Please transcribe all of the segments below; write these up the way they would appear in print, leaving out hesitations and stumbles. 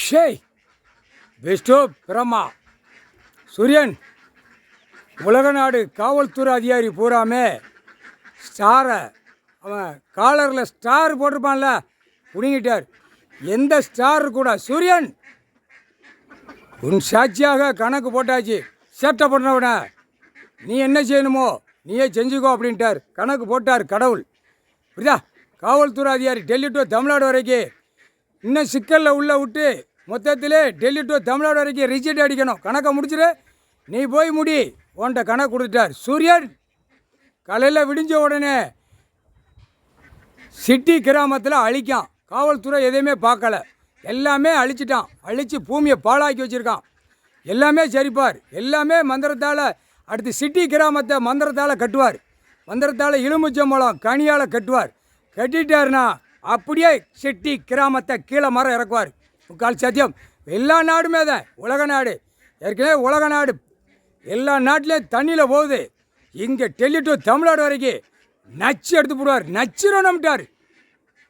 ஷேய் Bairstow Brahma சூரியன் உலக நாடு காவல்துறை அதிகாரி பூராமே ஸ்டாரை அவன் காலரில் ஸ்டார் போட்டிருப்பான்ல குடிங்கிட்டார். எந்த ஸ்டார் கூட சூரியன் உன் சாட்சியாக கணக்கு போட்டாச்சு. சேட்டை பண்ணவன நீ என்ன செய்யணுமோ நீயே செஞ்சுக்கோ அப்படின்ட்டார். கணக்கு போட்டார் கடவுள். புரியுதா? காவல்துறை அதிகாரி டெல்லி டு தமிழ்நாடு வரைக்கும் இன்னும் சிக்கலில் உள்ள விட்டு மொத்தத்திலே டெல்லி டு தமிழ்நாடு வரைக்கும் ரிஜெக்ட் அடிக்கணும். கணக்கை முடிச்சிரு, நீ போய் முடி உன்ட்ட கணக்கு கொடுத்துட்டார். சூரியன் காலையில் விடிஞ்ச உடனே சிட்டி கிராமத்தில் அழிக்கான். காவல்துறை எதையுமே பார்க்கல, எல்லாமே அழிச்சிட்டான். அழித்து பூமியை பாழாக்கி வச்சுருக்கான். எல்லாமே சரிப்பார், எல்லாமே மந்திரத்தால். அடுத்து சிட்டி கிராமத்தை மந்திரத்தால் கட்டுவார். மந்திரத்தால் எலுமிச்சம்பழம் கனியால் கட்டுவார். கட்டிட்டாருன்னா அப்படியே சிட்டி கிராமத்தை கீழே மரம் இறக்குவார். முக்கால் சத்தியம். எல்லா நாடுமே தான் உலக நாடு. ஏற்கனவே உலக நாடு எல்லா நாட்டிலையும் தண்ணியில் போகுது. இங்கே டெல்லி டு தமிழ்நாடு வரைக்கும் நச்சு எடுத்து போடுவார். நச்சுரும் நம்பிட்டார்.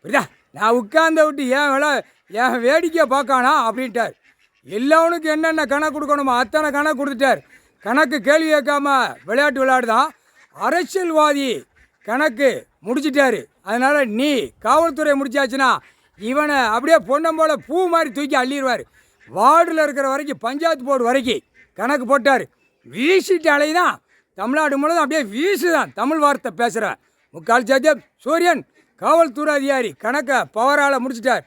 புரியுதா? நான் உட்கார்ந்த விட்டு என் வேடிக்கையை பார்க்கானா அப்படின்ட்டார். எல்லாவனுக்கும் என்னென்ன கணக்கு கொடுக்கணுமோ அத்தனை கணக்கு கொடுத்துட்டார். கணக்கு கேள்வி கேட்காம விளையாட்டு விளையாடுதான். அரசியல்வாதி கணக்கு முடிச்சிட்டாரு. அதனால் நீ காவல்துறை முடிச்சாச்சுன்னா இவனை அப்படியே பொண்ணம் போல் பூ மாதிரி தூக்கி அள்ளிடுவார். வார்டில் இருக்கிற வரைக்கும் பஞ்சாயத்து போர்டு வரைக்கும் கணக்கு போட்டார். வீசிட்டு அலைதான் தமிழ்நாடு முழுவதும் அப்படியே வீசுதான் தமிழ் வார்த்தை பேசுகிறேன். முக்கால் சத்தியம். சூரியன் காவல்துறை அதிகாரி கணக்கை பவரால் முடிச்சிட்டார்.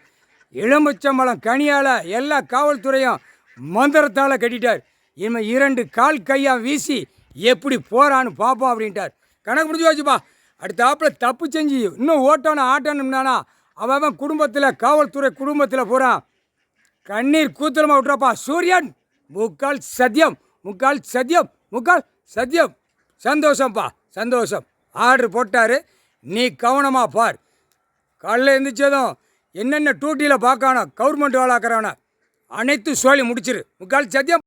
எலுமிச்சம்பழம் கனியால் எல்லா காவல்துறையும் மந்திரத்தால் கட்டிட்டார். இனிமேல் 2 கால் கையாக வீசி எப்படி போகிறான்னு பார்ப்போம் அப்படின்ட்டார். கணக்கு முடிஞ்சு வச்சுப்பா. அடுத்த ஆப்பில் தப்பு செஞ்சு இன்னும் ஓட்டணும் ஆட்டணும்னானா அவன் குடும்பத்தில் காவல்துறை குடும்பத்தில் போகிறான் கண்ணீர் கூத்தலமாக விட்றப்பா. சூரியன் முக்கால் சத்தியம், முக்கால் சத்தியம், முக்கால் சத்தியம். சந்தோஷம்ப்பா, சந்தோஷம். ஆர்டர் போட்டார். நீ கவனமாக பார். காலையில் எழுந்திரிச்சதும் என்னென்ன டூட்டியில் பார்க்கணும் கவர்மெண்ட் வேலை ஆக்கிறவன அனைத்து சொல்லி முடிச்சிரு. முக்கால் சத்தியம்.